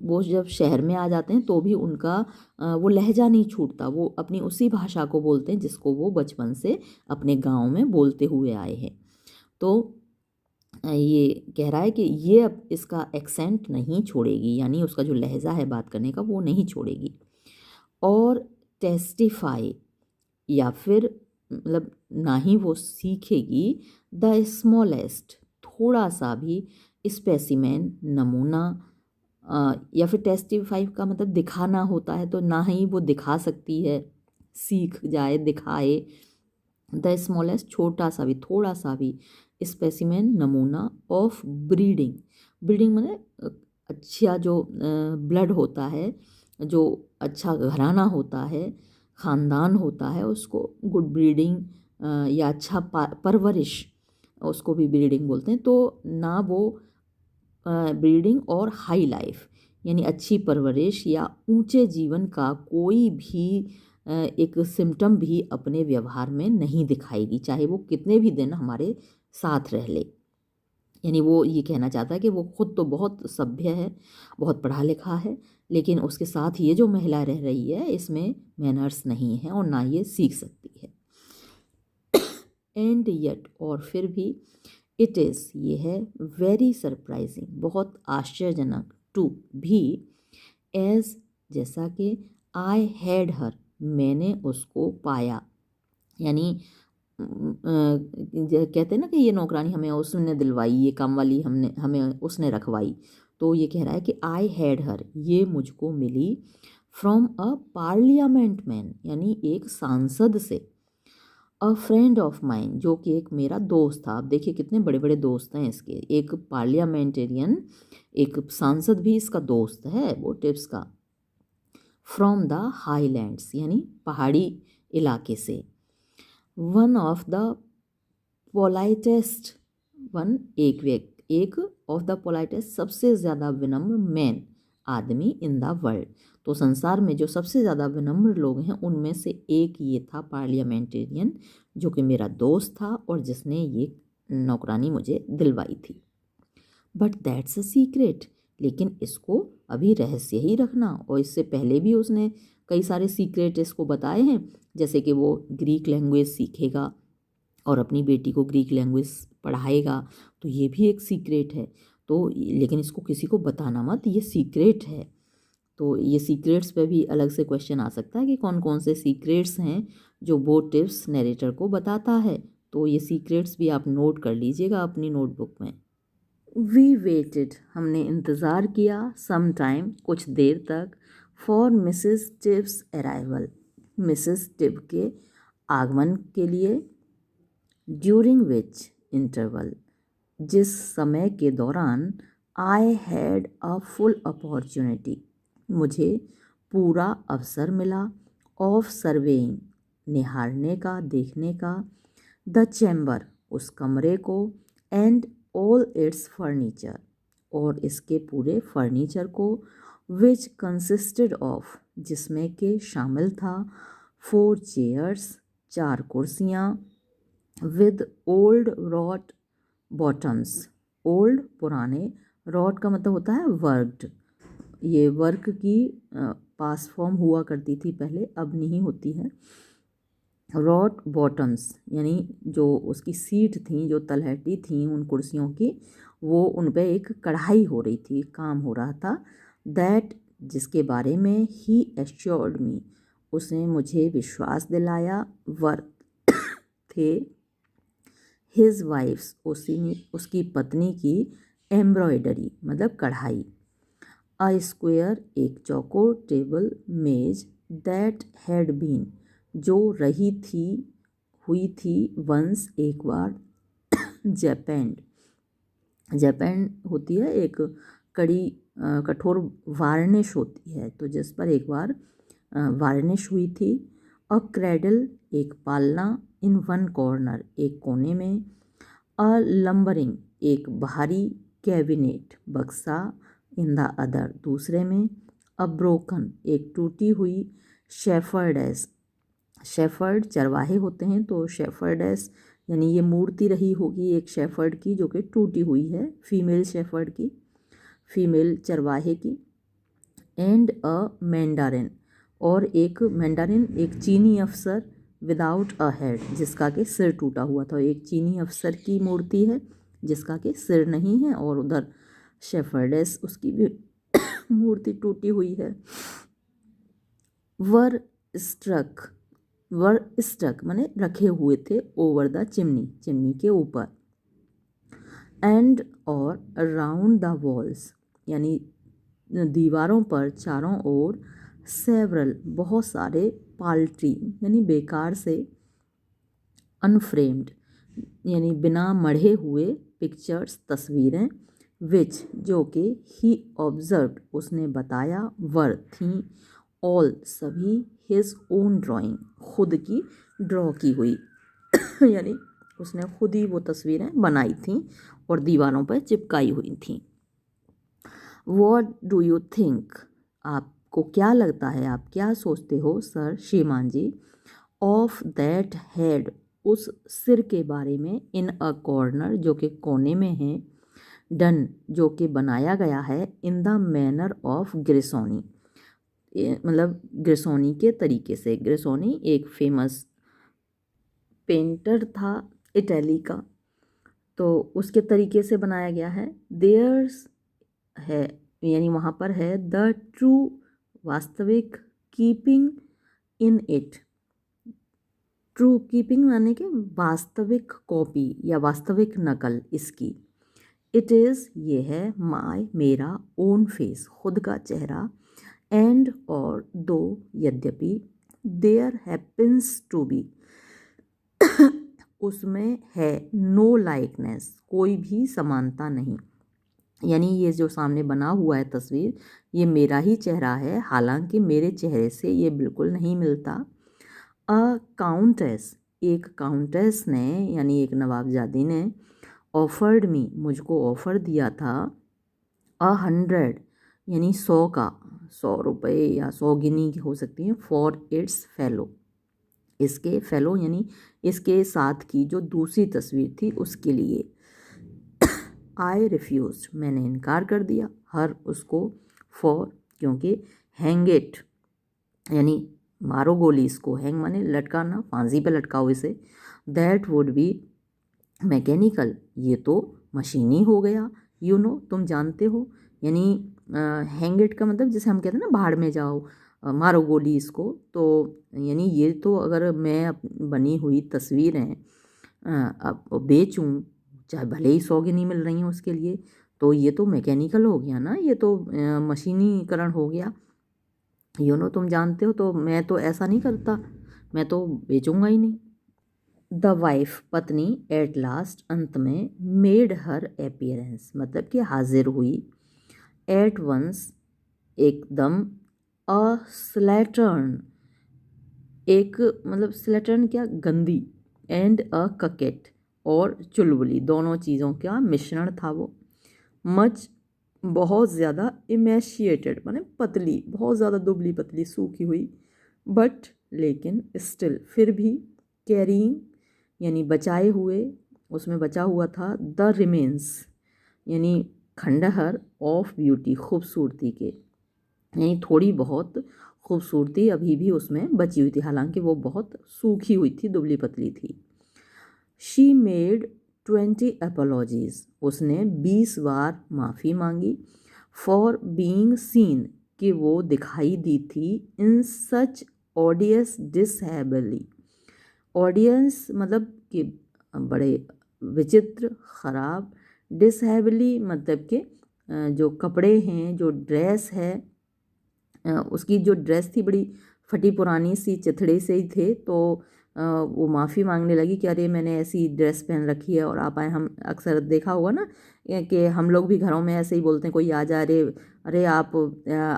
वो जब शहर में आ जाते हैं तो भी उनका वो लहजा नहीं छूटता, वो अपनी उसी भाषा को बोलते हैं जिसको वो बचपन से अपने गांव में बोलते हुए आए हैं। तो ये कह रहा है कि ये अब इसका एक्सेंट नहीं छोड़ेगी, यानी उसका जो लहजा है बात करने का वो नहीं छोड़ेगी। और टेस्टिफाई या फिर मतलब ना ही वो सीखेगी द स्मॉलेस्ट, थोड़ा सा भी स्पेसिमेन नमूना, या फिर टेस्टिफाई का मतलब दिखाना होता है, तो ना ही वो दिखा सकती है, सीख जाए दिखाए। द स्मॉलेस्ट छोटा सा भी, थोड़ा सा भी स्पेसिमेन नमूना ऑफ ब्रीडिंग, ब्रीडिंग मतलब अच्छा जो ब्लड होता है, जो अच्छा घराना होता है, ख़ानदान होता है, उसको गुड ब्रीडिंग या अच्छा परवरिश, उसको भी ब्रीडिंग बोलते हैं। तो ना वो ब्रीडिंग और हाई लाइफ यानी अच्छी परवरिश या ऊंचे जीवन का कोई भी एक सिम्टम भी अपने व्यवहार में नहीं दिखाएगी, चाहे वो कितने भी दिन हमारे साथ रह ले। यानी वो ये कहना चाहता है कि वो खुद तो बहुत सभ्य है, बहुत पढ़ा लिखा है, लेकिन उसके साथ ये जो महिला रह रही है इसमें मैनर्स नहीं है और ना ये सीख सकती है। एंड येट और फिर भी, इट इज़ ये है, वेरी सरप्राइजिंग बहुत आश्चर्यजनक, टू भी, एज जैसा कि, आई हैड हर मैंने उसको पाया, यानी कहते हैं ना कि ये नौकरानी हमें उसने दिलवाई, ये काम वाली हमें उसने रखवाई। तो ये कह रहा है कि आई हैड हर ये मुझको मिली, फ्रॉम अ पार्लियामेंट मैन यानी एक सांसद से, अ फ्रेंड ऑफ माइन जो कि एक मेरा दोस्त था। अब देखिए कितने बड़े बड़े दोस्त हैं इसके, एक पार्लियामेंटेरियन, एक सांसद भी इसका दोस्त है वो टिप्स का। फ्रॉम द हाईलैंड्स यानी पहाड़ी इलाके से, वन ऑफ द पोलाइटेस्ट, वन एक ऑफ द पोलाइटेस्ट सबसे ज़्यादा विनम्र मैन आदमी इन द वर्ल्ड। तो संसार में जो सबसे ज़्यादा विनम्र लोग हैं उनमें से एक ये था पार्लियामेंटेरियन, जो कि मेरा दोस्त था और जिसने ये नौकरानी मुझे दिलवाई थी। बट दैट्स अ सीक्रेट, लेकिन इसको अभी रहस्य ही रखना। और इससे पहले भी उसने कई सारे सीक्रेट इसको बताए हैं, जैसे कि वो ग्रीक लैंग्वेज सीखेगा और अपनी बेटी को ग्रीक लैंग्वेज पढ़ाएगा, तो ये भी एक सीक्रेट है। तो लेकिन इसको किसी को बताना मत, ये सीक्रेट है। तो ये सीक्रेट्स पे भी अलग से क्वेश्चन आ सकता है कि कौन कौन से सीक्रेट्स हैं जो वो टिप्स नरेटर को बताता है। तो ये सीक्रेट्स भी आप नोट कर लीजिएगा अपनी नोटबुक में। वी वेटेड, हमने इंतज़ार किया, सम टाइम, कुछ देर तक, for Mrs Tibbs arrival, Mrs Tibb के आगमन के लिए, ड्यूरिंग विच इंटरवल, जिस समय के दौरान, I had a full opportunity, मुझे पूरा अवसर मिला, ऑफ सर्वेइंग, निहारने का, देखने का, द चैम्बर, उस कमरे को, एंड ऑल इट्स फर्नीचर, और इसके पूरे फर्नीचर को, विच कंसिस्टेड ऑफ, जिसमें के शामिल था, 4 चेयर्स, 4 कुर्सियाँ, with old rot bottoms, old पुराने, रॉट का मतलब होता है वर्क्ड, ये वर्क की पास फॉर्म हुआ करती थी पहले, अब नहीं होती है। रॉट बॉटम्स यानी जो उसकी सीट थी, जो तलहटी थी उन कुर्सियों की, वो उन पे एक कढ़ाई हो रही थी, काम हो रहा था। दैट, जिसके बारे में, ही एश्योर्ड मी, उसने मुझे विश्वास दिलाया, वर्क थे, हिज वाइफ्स, उसकी पत्नी की, एम्ब्रॉयडरी मतलब कढ़ाई, अ स्क्वेयर, एक चौकोर, टेबल मेज, दैट हैड बीन, जो रही थी, हुई थी, वंस, एक बार, जैपेंड, जैपेंड होती है एक कड़ी कठोर वार्निश होती है, तो जिस पर एक बार वार्निश हुई थी। अ क्रेडल, एक पालना, इन वन कॉर्नर, एक कोने में, अ लंबरिंग, एक भारी कैबिनेट, बक्सा, इन द अदर, दूसरे में, अ ब्रोकन, एक टूटी हुई, शेफर्डेस, शेफर्ड चरवाहे होते हैं, तो शेफर्डेस यानी ये मूर्ति रही होगी एक शेफर्ड की जो कि टूटी हुई है, फीमेल शेफर्ड की, फीमेल चरवाहे की, एंड अ मैंडारिन, और एक मैंडारिन, एक चीनी अफसर, विदाउट अ हेड, जिसका कि सिर टूटा हुआ था, एक चीनी अफसर की मूर्ति है जिसका कि सिर नहीं है, और उधर शेफर्डेस उसकी भी मूर्ति टूटी हुई है। वर स्ट्रक, वर स्टक माने रखे हुए थे, ओवर द चिमनी, चिमनी के ऊपर, एंड और अराउंड द वॉल्स यानी दीवारों पर चारों ओर, सेवरल बहुत सारे, पाल्ट्री यानी बेकार से, अनफ्रेम्ड यानी बिना मढ़े हुए, पिक्चर्स तस्वीरें, विच जो कि, ही ऑब्जर्व्ड उसने बताया, वर थी, ऑल सभी, हिज ओन ड्राइंग खुद की ड्रॉ की हुई यानी उसने खुद ही वो तस्वीरें बनाई थीं और दीवारों पर चिपकाई हुई थीं। वॉट डू यू थिंक, आपको क्या लगता है, आप क्या सोचते हो सर श्रीमान जी, ऑफ दैट हेड, उस सिर के बारे में, इन अ कॉर्नर जो कि कोने में है, डन जो कि बनाया गया है, इन द मैनर ऑफ ग्रिसोनी, मतलब ग्रिसोनी के तरीके से। ग्रिसोनी एक फेमस पेंटर था इटली का, तो उसके तरीके से बनाया गया है। देयर्स है यानी वहाँ पर है, द ट्रू, वास्तविक, keeping in it, true keeping यानी कि वास्तविक कॉपी या वास्तविक नकल इसकी, इट इज़ ये है, माय मेरा, ओन फेस खुद का चेहरा, एंड और दो यद्यपि, देयर हैपन्स टू बी उसमें है, नो लाइकनेस कोई भी समानता नहीं, यानी ये जो सामने बना हुआ है तस्वीर, ये मेरा ही चेहरा है, हालांकि मेरे चेहरे से ये बिल्कुल नहीं मिलता। अ काउंटेस, एक काउंटेस ने यानी एक नवाबजादी ने, ऑफर्ड मी, मुझको ऑफ़र दिया था, 100 यानी 100 का, 100 रुपये या 100 गिनी हो सकती हैं, फॉर इट्स फेलो, इसके फेलो यानी इसके साथ की जो दूसरी तस्वीर थी उसके लिए। आई रिफ्यूज, मैंने इनकार कर दिया, हर उसको, फॉर क्योंकि, हैंग इट यानी मारो गोली इसको, हैंग माने लटकाना, फांसी पे लटकाओ इसे, दैट वुड बी मैकेनिकल, ये तो मशीनी हो गया, यू नो तुम जानते हो, यानी हैंग इट का मतलब जैसे हम कहते हैं ना भाड़ में जाओ, मारो गोली इसको, तो यानी ये तो अगर मैं बनी हुई तस्वीरें अब बेचूं, चाहे भले ही 100 की नहीं मिल रही हैं उसके लिए, तो ये तो मैकेनिकल हो गया ना, ये तो मशीनीकरण हो गया, यू नो तुम जानते हो, तो मैं तो ऐसा नहीं करता, मैं तो बेचूंगा ही नहीं। द वाइफ पत्नी एट लास्ट अंत में मेड हर अपीयरेंस मतलब कि हाजिर हुई, एट वंस एकदम, अ स्लैटर्न एक मतलब स्लैटर्न क्या गंदी, एंड अ ककेट और चुलबुली, दोनों चीज़ों का मिश्रण था वो, मच बहुत ज़्यादा, इमेशिएटेड माने पतली, बहुत ज़्यादा दुबली पतली सूखी हुई, बट लेकिन स्टिल फिर भी, कैरिंग यानी बचाए हुए, उसमें बचा हुआ था, द रिमेन्स यानी खंडहर, ऑफ ब्यूटी खूबसूरती के, यानी थोड़ी बहुत खूबसूरती अभी भी उसमें बची हुई थी, हालांकि वो बहुत सूखी हुई थी, दुबली पतली थी। शी मेड 20 अपॉलॉजीज, उसने 20 बार माफ़ी मांगी, फॉर बीइंग सीन कि वो दिखाई दी थी, इन सच ऑडियस डिसहेबली, ऑडियंस मतलब कि बड़े विचित्र, ख़राब, डिसहेबली मतलब कि जो कपड़े हैं, जो ड्रेस है, उसकी जो ड्रेस थी बड़ी फटी पुरानी सी, चिथड़े से ही थे, तो वो माफ़ी मांगने लगी कि अरे मैंने ऐसी ड्रेस पहन रखी है, और आप आए, हम अक्सर देखा होगा ना कि हम लोग भी घरों में ऐसे ही बोलते हैं, कोई आ जाए, अरे अरे आप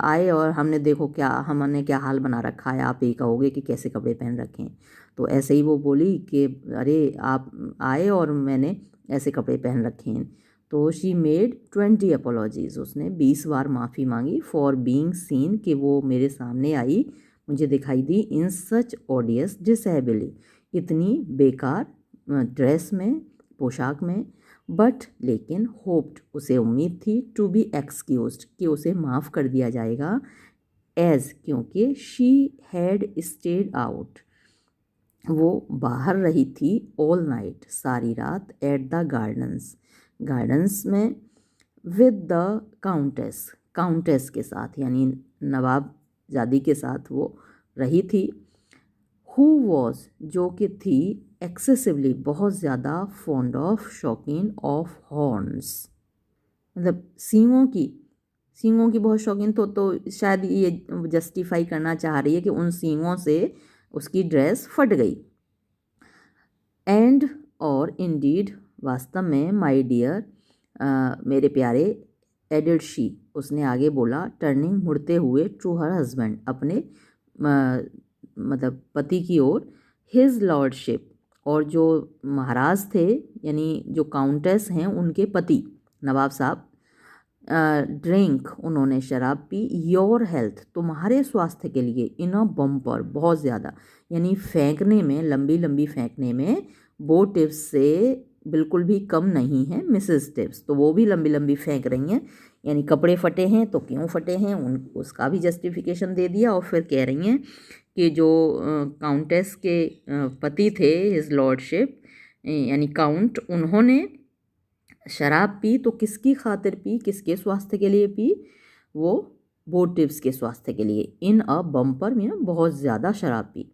आए और हमने देखो क्या, हमने क्या हाल बना रखा है, आप ये कहोगे कि कैसे कपड़े पहन रखे हैं, तो ऐसे ही वो बोली कि अरे आप आए और मैंने ऐसे कपड़े पहन रखे हैं, तो शी मेड 20 अपॉलॉजीज़, उसने 20 बार माफ़ी मांगी, फॉर बीइंग सीन कि वो मेरे सामने आई, मुझे दिखाई दी, इन सच ऑडियस डिसेबली इतनी बेकार ड्रेस में, पोशाक में, बट लेकिन होप्ड उसे उम्मीद थी, टू बी एक्सक्यूज्ड कि उसे माफ़ कर दिया जाएगा, एज क्योंकि शी हैड स्टेड आउट वो बाहर रही थी, ऑल नाइट सारी रात, एट द गार्डन्स गार्डन्स में, विद द काउंटेस काउंटेस के साथ यानी नवाबजादी के साथ वो रही थी, हु वॉज जो कि थी, एक्सेसिवली बहुत ज़्यादा, फॉन्ड ऑफ शौकीन ऑफ हॉर्न्स मतलब सींगों की बहुत शौकीन, तो शायद ये जस्टिफाई करना चाह रही है कि उन सींगों से उसकी ड्रेस फट गई, एंड और इंडीड वास्तव में, माय डियर मेरे प्यारे, एडिड शी उसने आगे बोला, टर्निंग मुड़ते हुए, टू हर हस्बैंड अपने मतलब पति की ओर, हिज लॉर्डशिप और जो महाराज थे यानी जो काउंटेस हैं उनके पति नवाब साहब, ड्रिंक उन्होंने शराब पी, योर हेल्थ तुम्हारे स्वास्थ्य के लिए, इन अ बम्पर बहुत ज़्यादा यानी फेंकने में, लंबी लंबी फेंकने में, वो टिप्स से बिल्कुल भी कम नहीं है मिसेस टिप्स, तो वो भी लंबी लंबी फेंक रही हैं, यानी कपड़े फटे हैं तो क्यों फटे हैं उसका भी जस्टिफिकेशन दे दिया, और फिर कह रही हैं कि जो काउंटेस के पति थे, हिज लॉर्डशिप यानी काउंट, उन्होंने शराब पी, तो किसकी खातिर पी, किसके स्वास्थ्य के लिए पी, वो बोटिव्स के स्वास्थ्य के लिए, इन अ बम्पर में बहुत ज़्यादा शराब पी,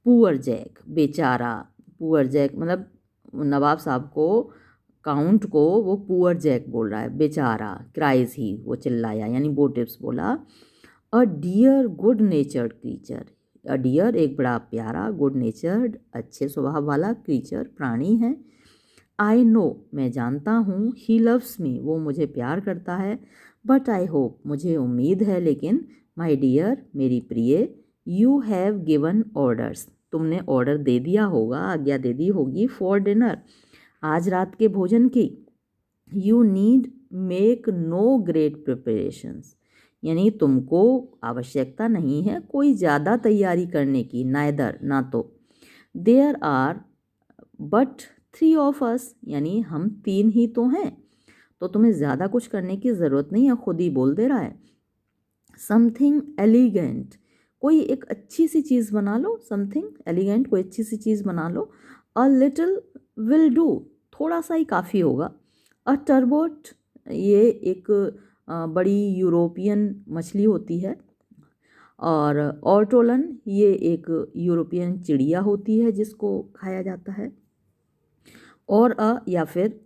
पुअर जैक बेचारा, पुअर जैक मतलब नवाब साहब को, काउंट को वो पुअर जैक बोल रहा है, बेचारा, क्राइज ही वो चिल्लाया, यानी बोटिव्स बोला, अ डियर गुड नेचर्ड क्रीचर, अ डियर एक बड़ा प्यारा, गुड नेचर्ड अच्छे स्वभाव वाला, क्रीचर प्राणी है, आई नो मैं जानता हूँ, ही लव्स मी वो मुझे प्यार करता है, बट आई होप मुझे उम्मीद है, लेकिन माई डियर मेरी प्रिय, यू हैव गिवन ऑर्डर्स तुमने ऑर्डर दे दिया होगा, आज्ञा दे दी होगी, फॉर डिनर आज रात के भोजन की, you need make no great preparations यानी तुमको आवश्यकता नहीं है कोई ज़्यादा तैयारी करने की, नाइदर ना तो, there are but 3 of us यानी हम 3 ही तो हैं, तो तुम्हें ज़्यादा कुछ करने की ज़रूरत नहीं है, खुद ही बोल दे रहा है। समथिंग एलिगेंट, कोई एक अच्छी सी चीज़ बना लो, समथिंग एलिगेंट, कोई अच्छी सी चीज़ बना लो। अ लिटिल विल डू, थोड़ा सा ही काफ़ी होगा। अ टर्बोट, ये एक बड़ी यूरोपियन मछली होती है। और ऑर्टोलन, ये एक यूरोपियन चिड़िया होती है जिसको खाया जाता है। और या फिर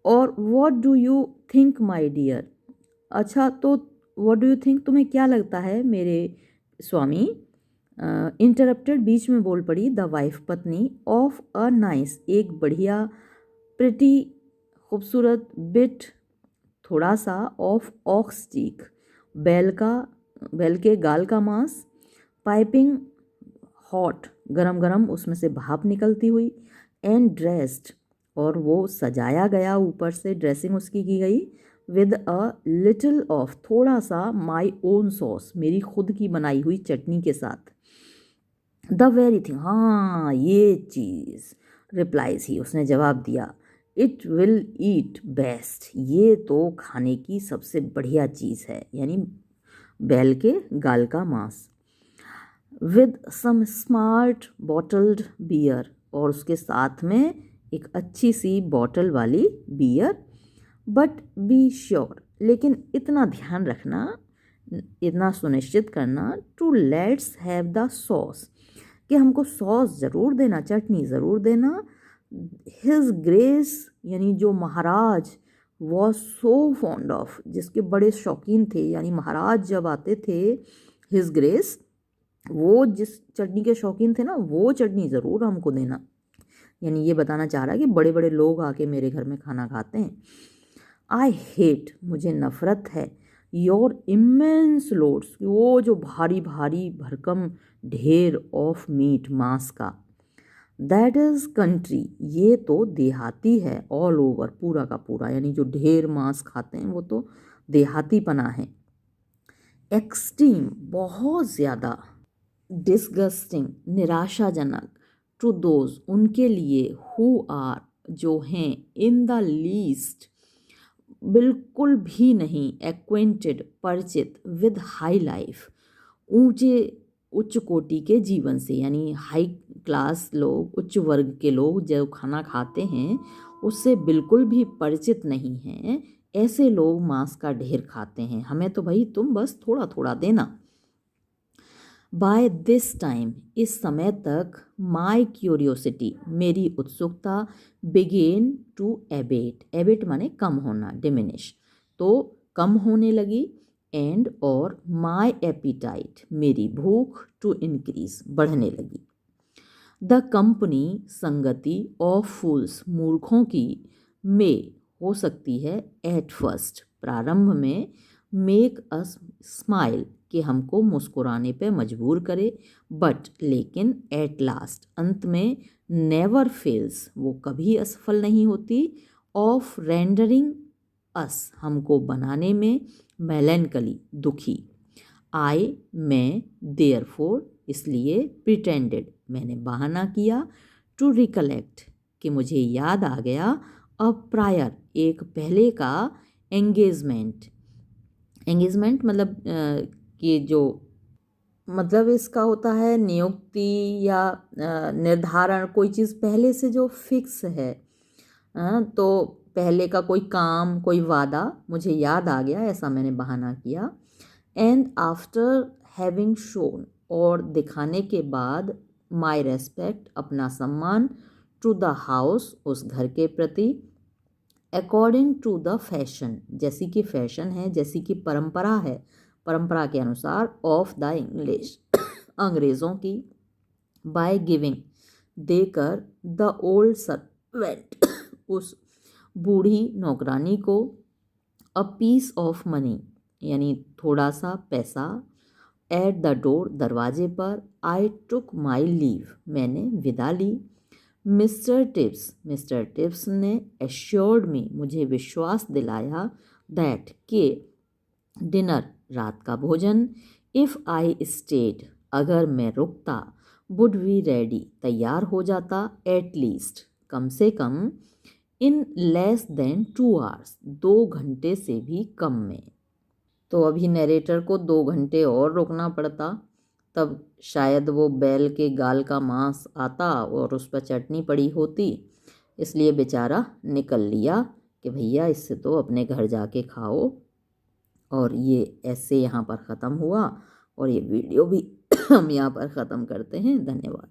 और what do you think my dear, अच्छा तो व्हाट डू यू थिंक, तुम्हें क्या लगता है मेरे स्वामी। इंटरप्टेड, बीच में बोल पड़ी द वाइफ, पत्नी, ऑफ अ नाइस, एक बढ़िया, प्रिटी, खूबसूरत, बिट, थोड़ा सा, ऑफ ऑक्स चीक, बैल का, बैल के गाल का मांस, पाइपिंग हॉट, गरम गरम उसमें से भाप निकलती हुई, एंड ड्रेस्ड, और वो सजाया गया, ऊपर से ड्रेसिंग उसकी की गई, विद अ लिटिल ऑफ, थोड़ा सा, माई ओन सॉस, मेरी खुद की बनाई हुई चटनी के साथ। द वेरी थिंग, हाँ ये चीज़, रिप्लाइज ही, उसने जवाब दिया। इट विल ईट बेस्ट, ये तो खाने की सबसे बढ़िया चीज़ है, यानी बैल के गाल का मांस। With some smart bottled beer, और उसके साथ में एक अच्छी सी बॉटल वाली बियर। बट बी श्योर, लेकिन इतना ध्यान रखना, इतना सुनिश्चित करना, to let's have the sauce, कि हमको सॉस ज़रूर देना, चटनी ज़रूर देना। हिज ग्रेस, यानी जो महाराज, वॉज सो फॉन्ड ऑफ, जिसके बड़े शौकीन थे, यानी महाराज जब आते थे, हिज ग्रेस, वो जिस चटनी के शौकीन थे ना, वो चटनी ज़रूर हमको देना। यानी ये बताना चाह रहा है कि बड़े बड़े लोग आके मेरे घर में खाना खाते हैं। आई हेट, मुझे नफ़रत है, योर इमेंस लोड्स, वो जो भारी भारी भरकम ढेर ऑफ मीट, मांस का। दैट इज़ कंट्री, ये तो देहाती है, ऑल ओवर, पूरा का पूरा, यानी जो ढेर मांस खाते हैं वो तो देहाती पना है। एक्सट्रीम, बहुत ज़्यादा। डिस्गस्टिंग, निराशाजनक। टू दोज, उनके लिए, हु आर, जो हैं, इन द लीस्ट, बिल्कुल भी नहीं, एक्वेंटेड, परिचित, विद हाई लाइफ, ऊंचे उच्च कोटि के जीवन से, यानी हाई क्लास लोग, उच्च वर्ग के लोग जो खाना खाते हैं उससे बिल्कुल भी परिचित नहीं हैं, ऐसे लोग मांस का ढेर खाते हैं। हमें तो भाई तुम बस थोड़ा थोड़ा देना। बाय दिस टाइम, इस समय तक, माई क्यूरियोसिटी, मेरी उत्सुकता, बिगेन टू एबेट, एबेट माने कम होना, डिमिनिश, तो कम होने लगी। एंड, और, माई एपिटाइट, मेरी भूख, टू इंक्रीज, बढ़ने लगी। द कंपनी, संगति, ऑफ फूल्स, मूर्खों की, में, हो सकती है, एट फर्स्ट, प्रारंभ में, मेक अस स्माइल, कि हमको मुस्कुराने पे मजबूर करे, बट, लेकिन, एट लास्ट, अंत में, नेवर फेल्स, वो कभी असफल नहीं होती, ऑफ रेंडरिंग अस, हमको बनाने में, मेलेंकली, दुखी। आई, मैं, देयर फोर, इसलिए, प्रिटेंडेड, मैंने बहाना किया, टू रिकलेक्ट, कि मुझे याद आ गया, अब प्रायर, एक पहले का, एंगेजमेंट, एंगेजमेंट मतलब कि जो, मतलब इसका होता है नियुक्ति या निर्धारण, कोई चीज़ पहले से जो फिक्स है। तो पहले का कोई काम, कोई वादा मुझे याद आ गया, ऐसा मैंने बहाना किया। एंड आफ्टर हैविंग शोन, और दिखाने के बाद, माई रेस्पेक्ट, अपना सम्मान, टू द हाउस, उस घर के प्रति, अकॉर्डिंग टू द फैशन, जैसी कि फैशन है, जैसी कि परंपरा है, परंपरा के अनुसार, ऑफ द इंग्लिश, अंग्रेज़ों की, बाय गिविंग, देकर, द ओल्ड सर्वेंट, उस बूढ़ी नौकरानी को, अ पीस ऑफ मनी, यानी थोड़ा सा पैसा, एट द डोर, दरवाजे पर, आई टुक माई लीव, मैंने विदा ली। मिस्टर टिप्स ने, एश्योर्ड मी, मुझे विश्वास दिलाया, दैट, के, डिनर, रात का भोजन, इफ़ आई स्टेड, अगर मैं रुकता, वुड वी रेडी, तैयार हो जाता, एट लीस्ट, कम से कम, इन लेस देन 2 आवर्स, 2 घंटे से भी कम में। तो अभी नरेटर को 2 घंटे और रुकना पड़ता, तब शायद वो बैल के गाल का मांस आता और उस पर चटनी पड़ी होती। इसलिए बेचारा निकल लिया कि भैया इससे तो अपने घर जाके खाओ। और ये ऐसे यहाँ पर ख़त्म हुआ और ये वीडियो भी हम यहाँ पर ख़त्म करते हैं। धन्यवाद।